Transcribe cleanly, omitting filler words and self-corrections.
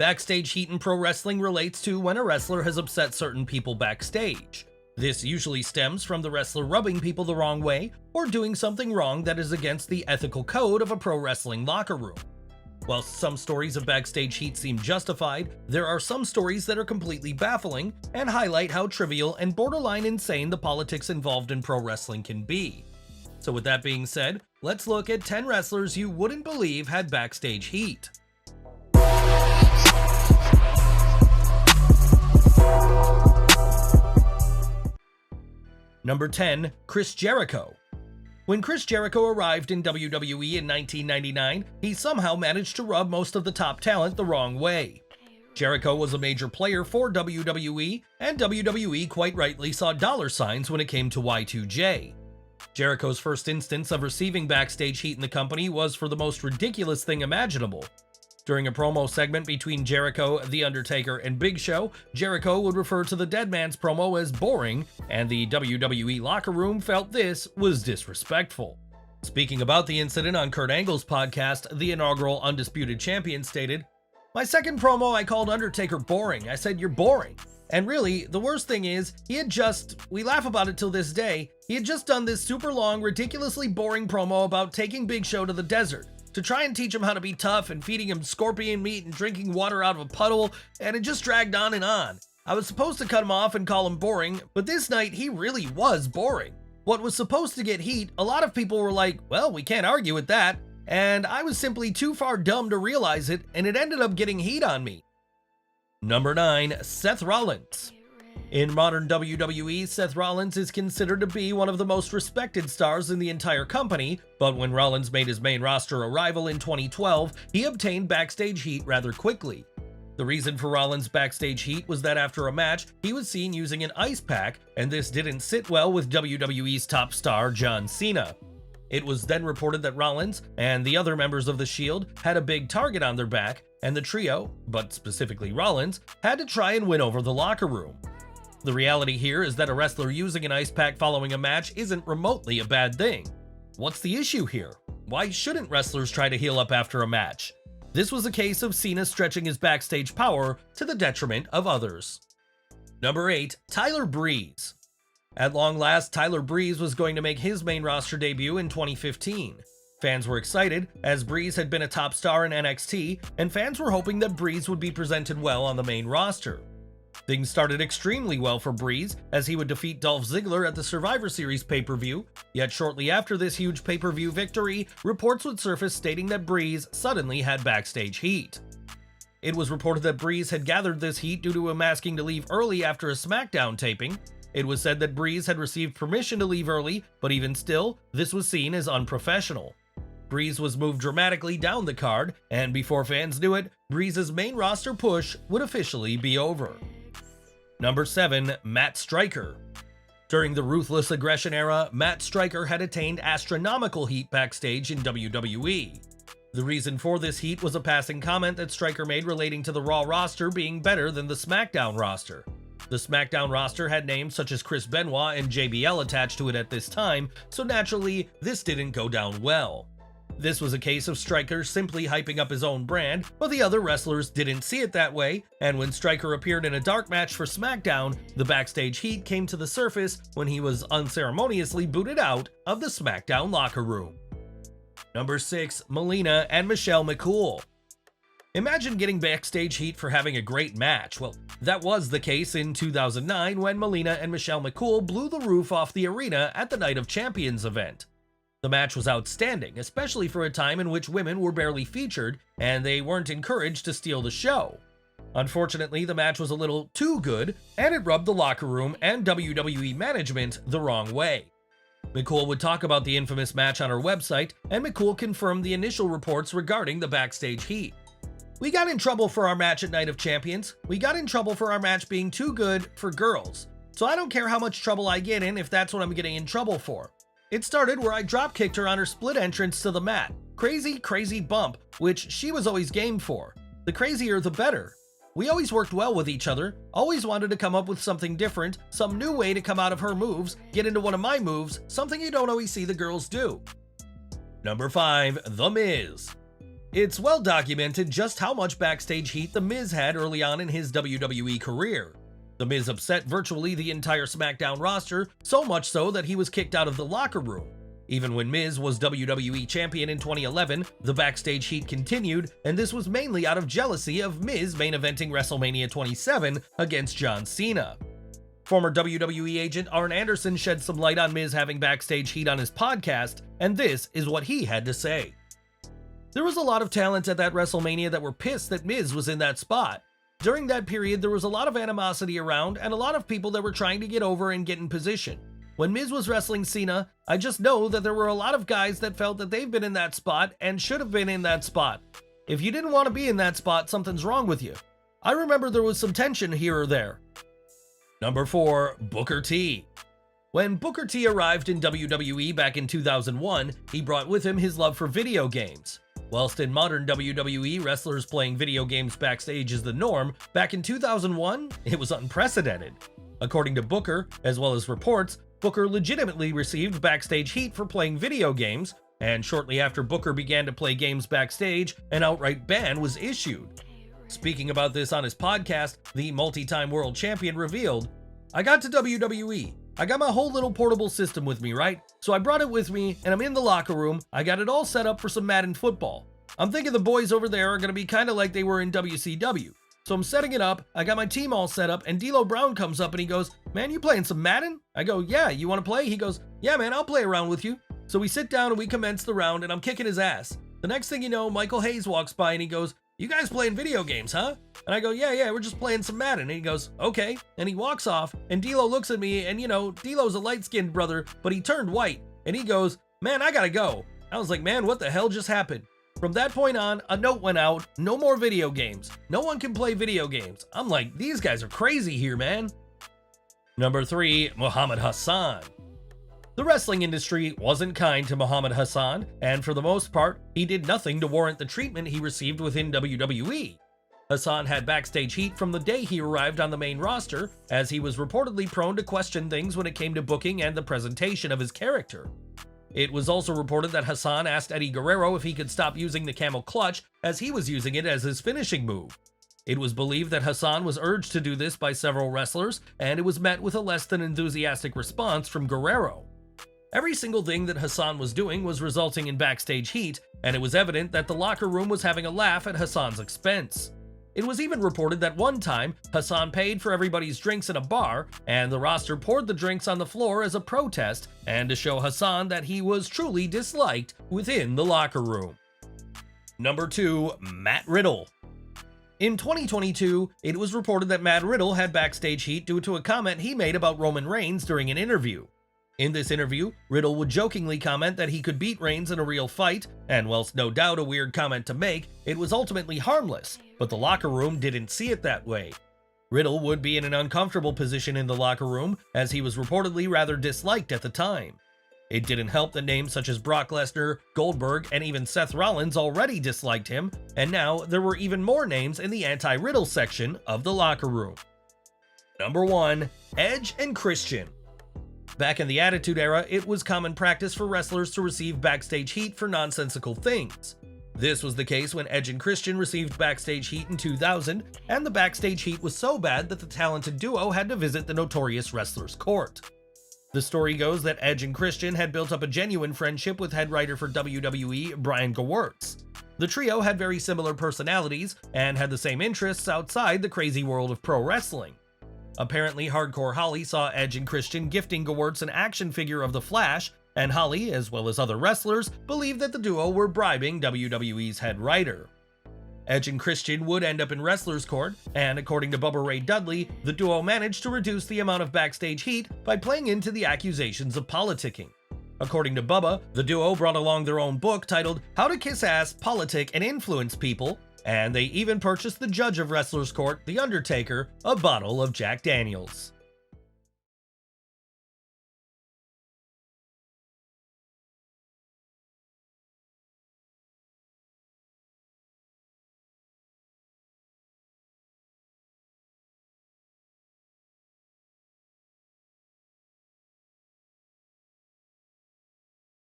Backstage heat in pro wrestling relates to when a wrestler has upset certain people backstage. This usually stems from the wrestler rubbing people the wrong way or doing something wrong that is against the ethical code of a pro wrestling locker room. While some stories of backstage heat seem justified, there are some stories that are completely baffling and highlight how trivial and borderline insane the politics involved in pro wrestling can be. So with that being said, let's look at 10 wrestlers you wouldn't believe had backstage heat. Number 10. Chris Jericho. When Chris Jericho arrived in WWE in 1999, he somehow managed to rub most of the top talent the wrong way. Jericho was a major player for WWE, and WWE quite rightly saw dollar signs when it came to Y2J. Jericho's first instance of receiving backstage heat in the company was for the most ridiculous thing imaginable. During a promo segment between Jericho, The Undertaker, and Big Show, Jericho would refer to the Dead Man's promo as boring, and the WWE locker room felt this was disrespectful. Speaking about the incident on Kurt Angle's podcast, the inaugural Undisputed Champion stated, "My second promo I called Undertaker boring. I said, 'You're boring.' And really, the worst thing is, we laugh about it till this day, he had just done this super long, ridiculously boring promo about taking Big Show to the desert to try and teach him how to be tough and feeding him scorpion meat and drinking water out of a puddle, and it just dragged on and on. I was supposed to cut him off and call him boring, but this night he really was boring. What was supposed to get heat, a lot of people were like, well, we can't argue with that, and I was simply too far dumb to realize it, and it ended up getting heat on me." Number 9. Seth Rollins. In modern WWE, Seth Rollins is considered to be one of the most respected stars in the entire company, but when Rollins made his main roster arrival in 2012, he obtained backstage heat rather quickly. The reason for Rollins' backstage heat was that after a match, he was seen using an ice pack, and this didn't sit well with WWE's top star, John Cena. It was then reported that Rollins and the other members of the Shield had a big target on their back, and the trio, but specifically Rollins, had to try and win over the locker room. The reality here is that a wrestler using an ice pack following a match isn't remotely a bad thing. What's the issue here? Why shouldn't wrestlers try to heal up after a match? This was a case of Cena stretching his backstage power to the detriment of others. Number 8. Tyler Breeze. At long last, Tyler Breeze was going to make his main roster debut in 2015. Fans were excited, as Breeze had been a top star in NXT, and fans were hoping that Breeze would be presented well on the main roster. Things started extremely well for Breeze, as he would defeat Dolph Ziggler at the Survivor Series pay-per-view, yet shortly after this huge pay-per-view victory, reports would surface stating that Breeze suddenly had backstage heat. It was reported that Breeze had gathered this heat due to him asking to leave early after a SmackDown taping. It was said that Breeze had received permission to leave early, but even still, this was seen as unprofessional. Breeze was moved dramatically down the card, and before fans knew it, Breeze's main roster push would officially be over. Number 7. Matt Striker. During the Ruthless Aggression era, Matt Striker had attained astronomical heat backstage in WWE. The reason for this heat was a passing comment that Striker made relating to the Raw roster being better than the SmackDown roster. The SmackDown roster had names such as Chris Benoit and JBL attached to it at this time, so naturally, this didn't go down well. This was a case of Striker simply hyping up his own brand, but the other wrestlers didn't see it that way, and when Striker appeared in a dark match for SmackDown, the backstage heat came to the surface when he was unceremoniously booted out of the SmackDown locker room. Number 6. Molina and Michelle McCool. Imagine getting backstage heat for having a great match. Well, that was the case in 2009 when Molina and Michelle McCool blew the roof off the arena at the Night of Champions event. The match was outstanding, especially for a time in which women were barely featured, and they weren't encouraged to steal the show. Unfortunately, the match was a little too good, and it rubbed the locker room and WWE management the wrong way. McCool would talk about the infamous match on her website, and McCool confirmed the initial reports regarding the backstage heat. "We got in trouble for our match at Night of Champions. We got in trouble for our match being too good for girls. So I don't care how much trouble I get in if that's what I'm getting in trouble for. It started where I drop-kicked her on her split entrance to the mat. Crazy bump, which she was always game for. The crazier the better. We always worked well with each other, always wanted to come up with something different, some new way to come out of her moves, get into one of my moves, something you don't always see the girls do." Number 5. The Miz. It's well documented just how much backstage heat The Miz had early on in his WWE career. The Miz upset virtually the entire SmackDown roster, so much so that he was kicked out of the locker room. Even when Miz was WWE Champion in 2011, the backstage heat continued, and this was mainly out of jealousy of Miz main eventing WrestleMania 27 against John Cena. Former WWE agent Arn Anderson shed some light on Miz having backstage heat on his podcast, and this is what he had to say. There was a lot of talent at that WrestleMania that were pissed that Miz was in that spot. During that period, there was a lot of animosity around and a lot of people that were trying to get over and get in position. When Miz was wrestling Cena, I just know that there were a lot of guys that felt that they've been in that spot and should have been in that spot. If you didn't want to be in that spot, something's wrong with you. I remember there was some tension here or there. Number 4, Booker T. When Booker T arrived in WWE back in 2001, he brought with him his love for video games. Whilst in modern WWE, wrestlers playing video games backstage is the norm, back in 2001, it was unprecedented. According to Booker, as well as reports, Booker legitimately received backstage heat for playing video games, and shortly after Booker began to play games backstage, an outright ban was issued. Speaking about this on his podcast, the multi-time world champion revealed, "I got to WWE. I got my whole little portable system with me, right? So I brought it with me, and I'm in the locker room. I got it all set up for some Madden football. I'm thinking the boys over there are going to be kind of like they were in WCW. So I'm setting it up, I got my team all set up, and D'Lo Brown comes up and he goes, 'Man, you playing some Madden?' I go, 'Yeah, you want to play?' He goes, 'Yeah, man, I'll play around with you.' So we sit down and we commence the round, and I'm kicking his ass. The next thing you know, Michael Hayes walks by and he goes, 'You guys playing video games, huh?' And I go, 'Yeah, we're just playing some Madden.' And he goes, 'Okay.' And he walks off, and D'Lo looks at me, and D'Lo's a light-skinned brother, but he turned white. And he goes, 'Man, I gotta go.' I was like, 'Man, what the hell just happened?' From that point on, a note went out, no more video games. No one can play video games. I'm like, these guys are crazy here, man. Number 3, Muhammad Hassan. The wrestling industry wasn't kind to Muhammad Hassan, and for the most part, he did nothing to warrant the treatment he received within WWE. Hassan had backstage heat from the day he arrived on the main roster, as he was reportedly prone to question things when it came to booking and the presentation of his character. It was also reported that Hassan asked Eddie Guerrero if he could stop using the camel clutch, as he was using it as his finishing move. It was believed that Hassan was urged to do this by several wrestlers, and it was met with a less than enthusiastic response from Guerrero. Every single thing that Hassan was doing was resulting in backstage heat, and it was evident that the locker room was having a laugh at Hassan's expense. It was even reported that one time, Hassan paid for everybody's drinks in a bar, and the roster poured the drinks on the floor as a protest and to show Hassan that he was truly disliked within the locker room. Number 2, Matt Riddle. In 2022, it was reported that Matt Riddle had backstage heat due to a comment he made about Roman Reigns during an interview. In this interview, Riddle would jokingly comment that he could beat Reigns in a real fight, and whilst no doubt a weird comment to make, it was ultimately harmless, but the locker room didn't see it that way. Riddle would be in an uncomfortable position in the locker room, as he was reportedly rather disliked at the time. It didn't help that names such as Brock Lesnar, Goldberg, and even Seth Rollins already disliked him, and now there were even more names in the anti-Riddle section of the locker room. Number 1, Edge and Christian. Back in the Attitude Era, it was common practice for wrestlers to receive backstage heat for nonsensical things. This was the case when Edge and Christian received backstage heat in 2000, and the backstage heat was so bad that the talented duo had to visit the Notorious Wrestlers Court. The story goes that Edge and Christian had built up a genuine friendship with head writer for WWE, Brian Gewirtz. The trio had very similar personalities and had the same interests outside the crazy world of pro wrestling. Apparently, Hardcore Holly saw Edge and Christian gifting Gewirtz an action figure of The Flash, and Holly, as well as other wrestlers, believed that the duo were bribing WWE's head writer. Edge and Christian would end up in Wrestlers Court, and according to Bubba Ray Dudley, the duo managed to reduce the amount of backstage heat by playing into the accusations of politicking. According to Bubba, the duo brought along their own book titled How to Kiss Ass, Politic, and Influence People, and they even purchased the judge of Wrestlers Court, The Undertaker, a bottle of Jack Daniels.